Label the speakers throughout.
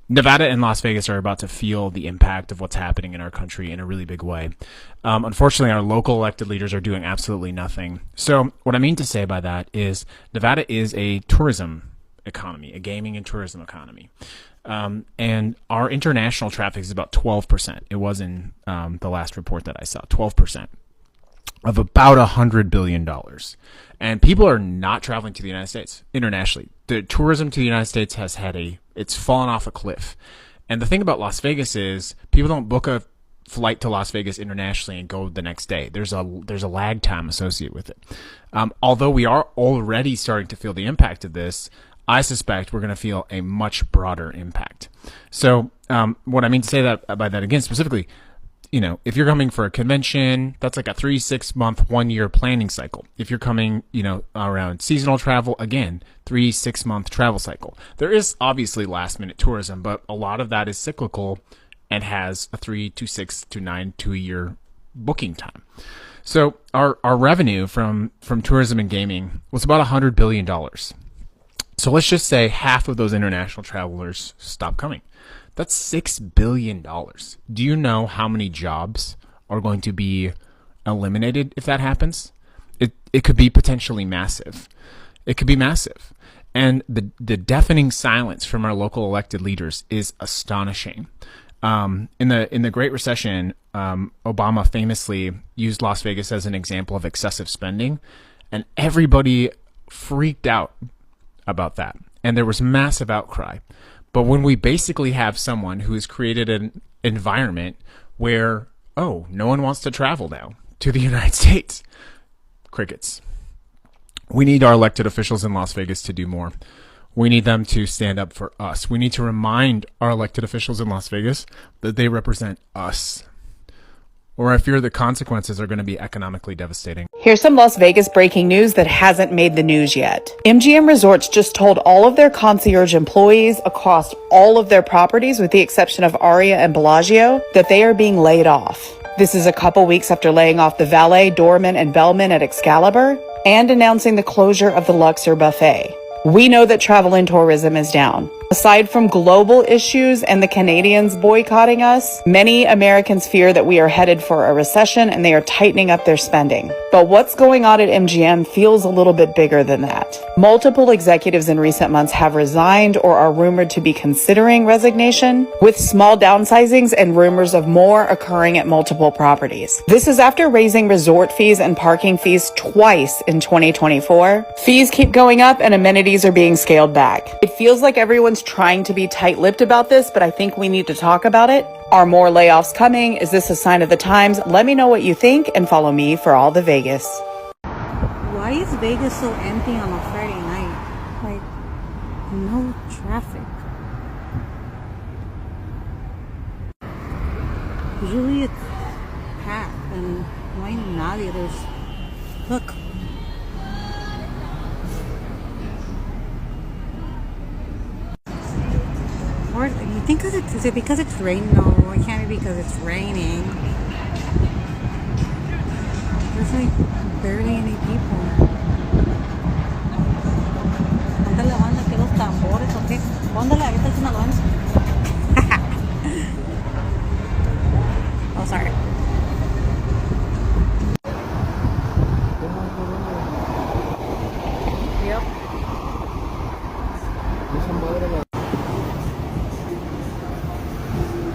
Speaker 1: Nevada and Las Vegas are about to feel the impact of what's happening in our country in a really big way. Unfortunately, our local elected leaders are doing absolutely nothing. So, what I mean to say by that is Nevada is a tourism economy, a gaming and tourism economy. And our international traffic is about 12%. It was in the last report that I saw, 12% of about $100 billion. And people are not traveling to the United States internationally. The tourism to the United States has it's fallen off a cliff. And the thing about Las Vegas is people don't book a flight to Las Vegas internationally and go the next day. There's a lag time associated with it. Although we are already starting to feel the impact of this, I suspect we're going to feel a much broader impact. So what I mean to say that by that again specifically, if you're coming for a convention, that's like a 3-6 month, 1 year planning cycle. If you're coming, around seasonal travel, again, 3-6 month travel cycle. There is obviously last minute tourism, but a lot of that is cyclical and has a 3 to 6 to 9 to a year booking time. So our revenue from tourism and gaming was about $100 billion. So let's just say half of those international travelers stop coming. That's $6 billion. Do you know how many jobs are going to be eliminated if that happens? It could be potentially massive. It could be massive. And the deafening silence from our local elected leaders is astonishing. In the Great Recession, Obama famously used Las Vegas as an example of excessive spending, and everybody freaked out about that. And there was massive outcry. But when we basically have someone who has created an environment where, no one wants to travel now to the United States, crickets. We need our elected officials in Las Vegas to do more. We need them to stand up for us. We need to remind our elected officials in Las Vegas that they represent us. Or I fear the consequences are going to be economically devastating.
Speaker 2: Here's some Las Vegas breaking news that hasn't made the news yet. MGM Resorts just told all of their concierge employees across all of their properties, with the exception of Aria and Bellagio, that they are being laid off. This is a couple weeks after laying off the valet, doorman, and bellman at Excalibur and announcing the closure of the Luxor Buffet. We know that travel and tourism is down. Aside from global issues and the Canadians boycotting us, many Americans fear that we are headed for a recession and they are tightening up their spending. But what's going on at MGM feels a little bit bigger than that. Multiple executives in recent months have resigned or are rumored to be considering resignation, with small downsizings and rumors of more occurring at multiple properties. This is after raising resort fees and parking fees twice in 2024. Fees keep going up and amenities are being scaled back. It feels like everyone's trying to be tight-lipped about this, but I think we need to talk about it. Are more layoffs coming? Is this a sign of the times? Let me know what you think and follow me for all the Vegas.
Speaker 3: Why is Vegas so empty on a Friday night? Like, no traffic. Usually it's packed and no hay nadie. Look. Or you think is it because it's raining? No, it can't be because it's raining. There's like barely any people. ¿Dónde le van aquí los tambores o qué? ¿Dónde le avientas una lona? Oh, sorry. Yep.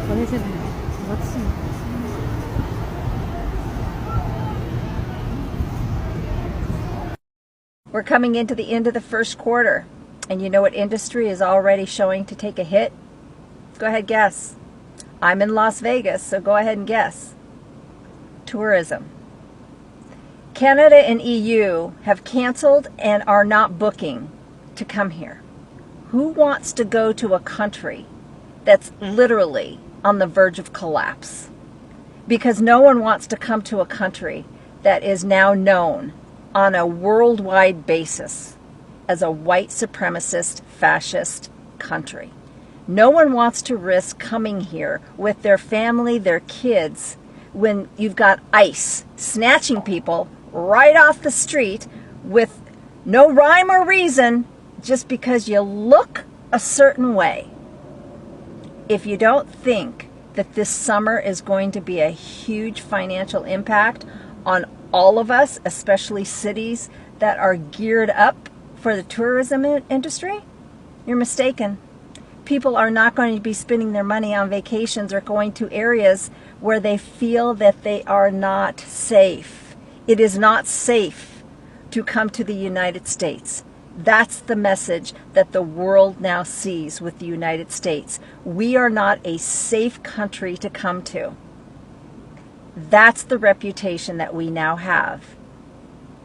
Speaker 3: What is it? What's it?
Speaker 4: We're coming into the end of the first quarter, and you know what industry is already showing to take a hit? Go ahead, guess. I'm in Las Vegas, so go ahead and guess. Tourism. Canada and EU have canceled and are not booking to come here. Who wants to go to a country that's literally on the verge of collapse? Because no one wants to come to a country that is now known on a worldwide basis as a white supremacist, fascist country. No one wants to risk coming here with their family, their kids, when you've got ICE snatching people right off the street with no rhyme or reason just because you look a certain way. If you don't think that this summer is going to be a huge financial impact on all of us, especially cities that are geared up for the tourism industry, you're mistaken. People are not going to be spending their money on vacations or going to areas where they feel that they are not safe. It is not safe to come to the United States. That's the message that the world now sees with the United States. We are not a safe country to come to. That's the reputation that we now have.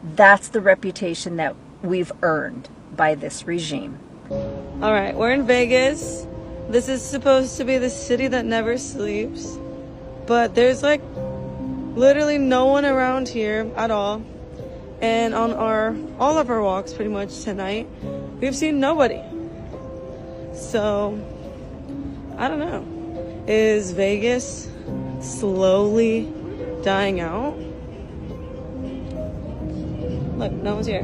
Speaker 4: That's the reputation that we've earned by this regime.
Speaker 5: All right, we're in Vegas. This is supposed to be the city that never sleeps, but there's like literally no one around here at all. And on all of our walks pretty much tonight, we've seen nobody. So, I don't know. Is Vegas slowly dying out? Look, no one's here.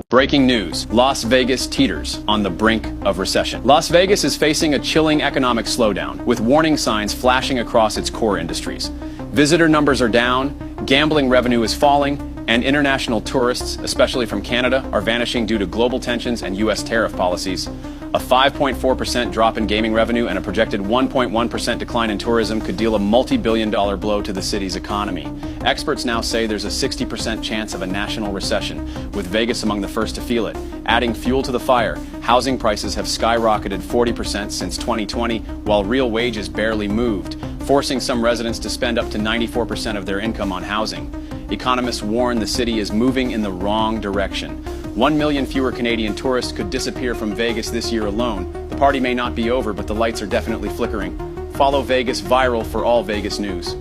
Speaker 6: Breaking news. Las Vegas teeters on the brink of recession. Las Vegas is facing a chilling economic slowdown, with warning signs flashing across its core industries. Visitor numbers are down, gambling revenue is falling, and international tourists, especially from Canada, are vanishing due to global tensions and U.S. tariff policies. A 5.4% drop in gaming revenue and a projected 1.1% decline in tourism could deal a multi-billion-dollar blow to the city's economy. Experts now say there's a 60% chance of a national recession, with Vegas among the first to feel it. Adding fuel to the fire, housing prices have skyrocketed 40% since 2020, while real wages barely moved, forcing some residents to spend up to 94% of their income on housing. Economists warn the city is moving in the wrong direction. 1 million fewer Canadian tourists could disappear from Vegas this year alone. The party may not be over, but the lights are definitely flickering. Follow Vegas Viral for all Vegas news.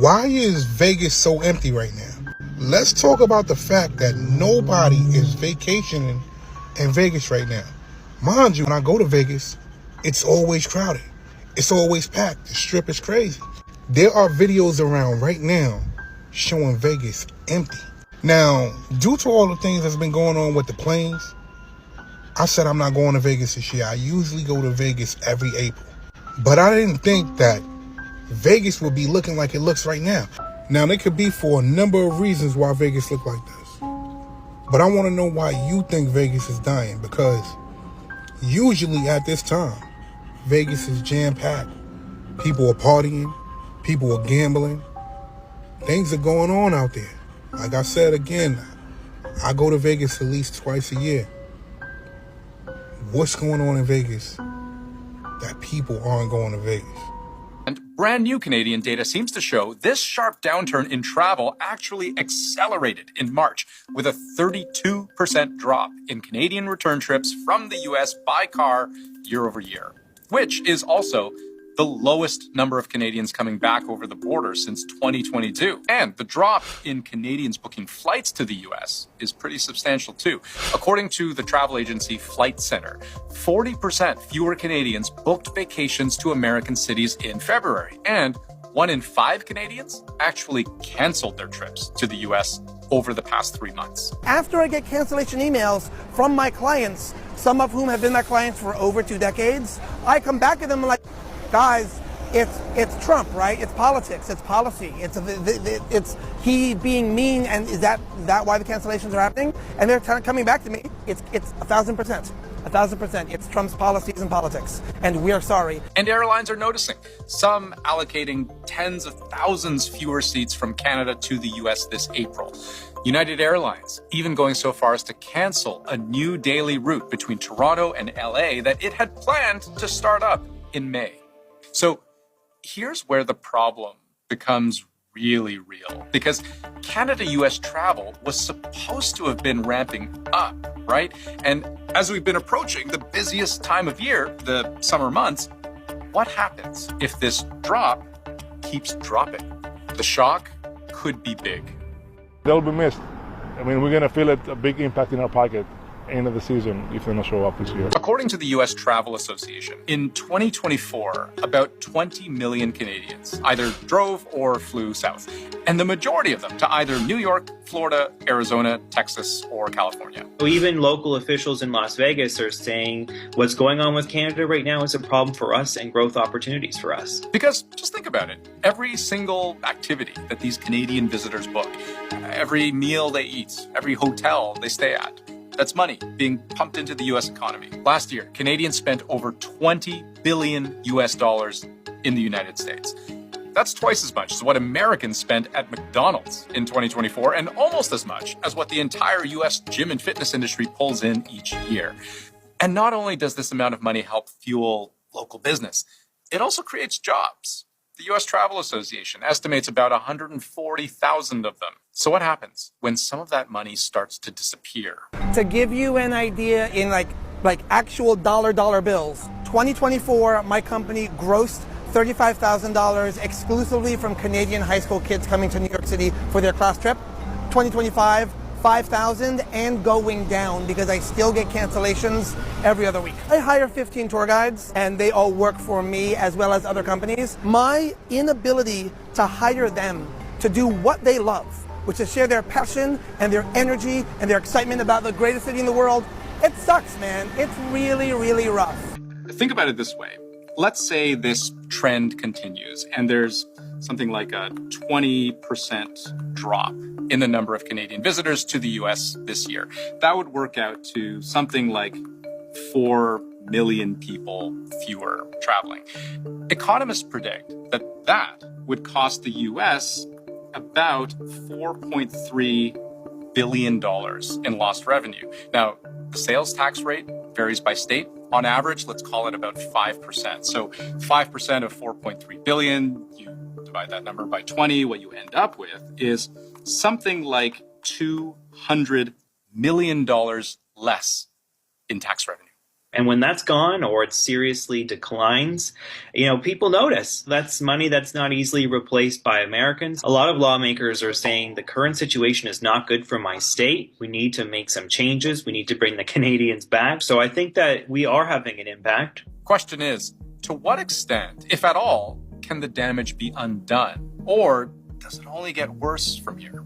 Speaker 7: Why is Vegas so empty right now? Let's talk about the fact that nobody is vacationing in Vegas right now. Mind you, when I go to Vegas, it's always crowded. It's always packed. The strip is crazy. There are videos around right now showing Vegas empty. Now, due to all the things that's been going on with the planes, I said I'm not going to Vegas this year. I usually go to Vegas every April. But I didn't think that Vegas would be looking like it looks right now. Now, there could be for a number of reasons why Vegas look like this. But I want to know why you think Vegas is dying, because usually at this time, Vegas is jam-packed. People are partying. People are gambling. Things are going on out there. Like I said again, I go to Vegas at least twice a year. What's going on in Vegas that people aren't going to Vegas?
Speaker 8: And brand new Canadian data seems to show this sharp downturn in travel actually accelerated in March, with a 32% drop in Canadian return trips from the US by car year over year, which is also the lowest number of Canadians coming back over the border since 2022. And the drop in Canadians booking flights to the US is pretty substantial too. According to the travel agency Flight Center, 40% fewer Canadians booked vacations to American cities in February, and 1 in 5 Canadians actually canceled their trips to the US over the past 3 months.
Speaker 9: After I get cancellation emails from my clients, some of whom have been my clients for over 2 decades, I come back to them and like, guys, it's Trump, right? It's politics, it's policy, it's he being mean, and is that why the cancellations are happening? And they're coming back to me. It's 1,000%, 1,000%. It's Trump's policies and politics, and we are sorry.
Speaker 8: And airlines are noticing, some allocating tens of thousands fewer seats from Canada to the US this April. United Airlines even going so far as to cancel a new daily route between Toronto and LA that it had planned to start up in May. So here's where the problem becomes really real, because Canada-US travel was supposed to have been ramping up, right? And as we've been approaching the busiest time of year, the summer months, what happens if this drop keeps dropping? The shock could be big.
Speaker 10: They'll be missed. I mean, we're going to feel it, a big impact in our pocket. end of the season if they don't show up this year.
Speaker 8: According to the U.S. Travel Association, in 2024, about 20 million Canadians either drove or flew south, and the majority of them to either New York, Florida, Arizona, Texas, or California.
Speaker 11: Even local officials in Las Vegas are saying what's going on with Canada right now is a problem for us and growth opportunities for us.
Speaker 8: Because just think about it. Every single activity that these Canadian visitors book, every meal they eat, every hotel they stay at, that's money being pumped into the U.S. economy. Last year, Canadians spent over $20 billion in the United States. That's twice as much as what Americans spent at McDonald's in 2024, and almost as much as what the entire U.S. gym and fitness industry pulls in each year. And not only does this amount of money help fuel local business, it also creates jobs. The U.S. Travel Association estimates about 140,000 of them. So what happens when some of that money starts to disappear?
Speaker 9: To give you an idea in like actual dollar bills, 2024, my company grossed $35,000 exclusively from Canadian high school kids coming to New York City for their class trip. 2025, 5,000 and going down because I still get cancellations every other week. I hire 15 tour guides and they all work for me as well as other companies. My inability to hire them to do what they love, which is share their passion and their energy and their excitement about the greatest city in the world, it sucks, man. It's really, really rough.
Speaker 8: Think about it this way. Let's say this trend continues and there's something like a 20% drop in the number of Canadian visitors to the US this year. That would work out to something like 4 million people fewer traveling. Economists predict that would cost the US about $4.3 billion in lost revenue. Now, the sales tax rate varies by state. On average, let's call it about 5%. So 5% of 4.3 billion, you divide that number by 20, what you end up with is something like $200 million less in tax revenue.
Speaker 11: And when that's gone or it seriously declines, people notice. That's money that's not easily replaced by Americans. A lot of lawmakers are saying the current situation is not good for my state. We need to make some changes. We need to bring the Canadians back. So I think that we are having an impact.
Speaker 8: Question is, to what extent, if at all, can the damage be undone? Or does it only get worse from here?